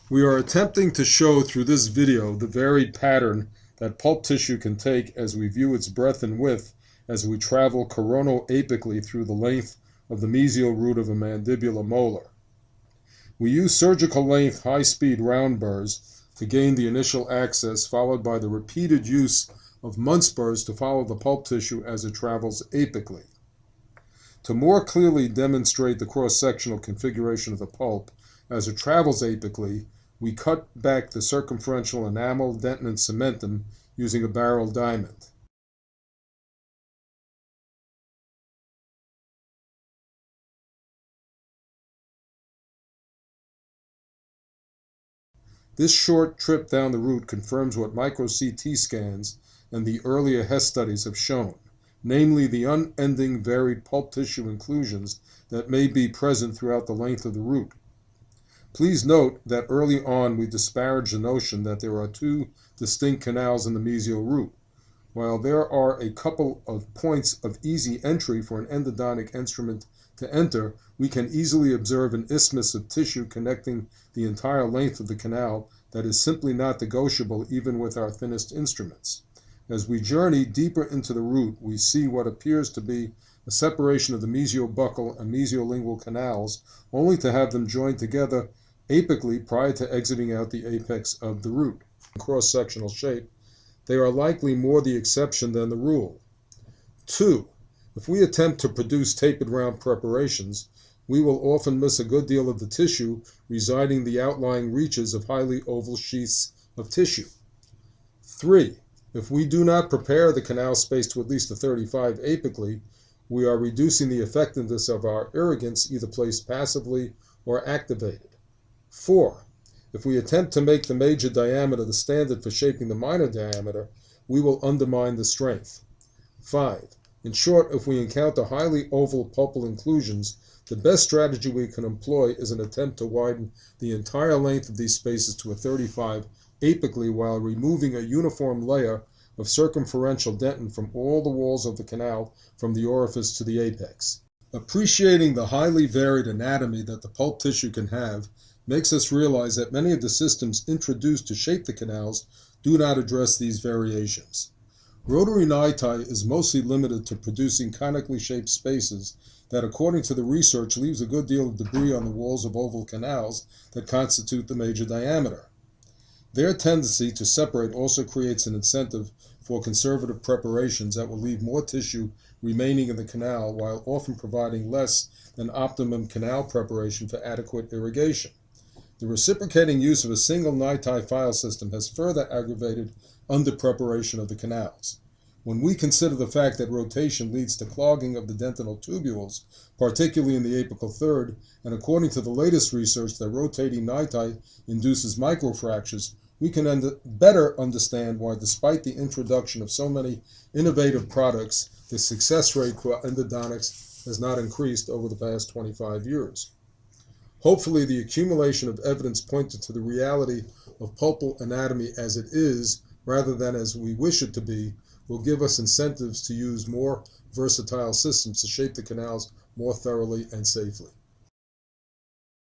We are attempting to show through this video the varied pattern that pulp tissue can take as we view its breadth and width as we travel coronal-apically through the length of the mesial root of a mandibular molar. We use surgical length high-speed round burrs to gain the initial access, followed by the repeated use of Muntz burrs to follow the pulp tissue as it travels apically. To more clearly demonstrate the cross-sectional configuration of the pulp as it travels apically, we cut back the circumferential enamel, dentin, and cementum using a barrel diamond. This short trip down the root confirms what micro-CT scans and the earlier Hess studies have shown, namely the unending varied pulp tissue inclusions that may be present throughout the length of the root. Please note that early on we disparaged the notion that there are two distinct canals in the mesial root. While there are a couple of points of easy entry for an endodontic instrument to enter, we can easily observe an isthmus of tissue connecting the entire length of the canal that is simply not negotiable even with our thinnest instruments. As we journey deeper into the root, we see what appears to be a separation of the mesiobuccal and mesiolingual canals, only to have them joined together apically prior to exiting out the apex of the root. In cross-sectional shape, they are likely more the exception than the rule. 2. If we attempt to produce tapered round preparations, we will often miss a good deal of the tissue residing in the outlying reaches of highly oval sheaths of tissue. 3. If we do not prepare the canal space to at least a 35 apically, we are reducing the effectiveness of our irrigants either placed passively or activated. 4. If we attempt to make the major diameter the standard for shaping the minor diameter, we will undermine the strength. 5. In short, if we encounter highly oval pulpal inclusions, the best strategy we can employ is an attempt to widen the entire length of these spaces to a 35 apically while removing a uniform layer of circumferential dentin from all the walls of the canal from the orifice to the apex. Appreciating the highly varied anatomy that the pulp tissue can have makes us realize that many of the systems introduced to shape the canals do not address these variations. Rotary niti is mostly limited to producing conically shaped spaces that, according to the research, leaves a good deal of debris on the walls of oval canals that constitute the major diameter. Their tendency to separate also creates an incentive for conservative preparations that will leave more tissue remaining in the canal while often providing less than optimum canal preparation for adequate irrigation. The reciprocating use of a single niti file system has further aggravated underpreparation of the canals. When we consider the fact that rotation leads to clogging of the dentinal tubules, particularly in the apical third, and according to the latest research that rotating niti induces microfractures, we can better understand why, despite the introduction of so many innovative products, the success rate for endodontics has not increased over the past 25 years. Hopefully, the accumulation of evidence pointed to the reality of pulpal anatomy as it is, rather than as we wish it to be, will give us incentives to use more versatile systems to shape the canals more thoroughly and safely.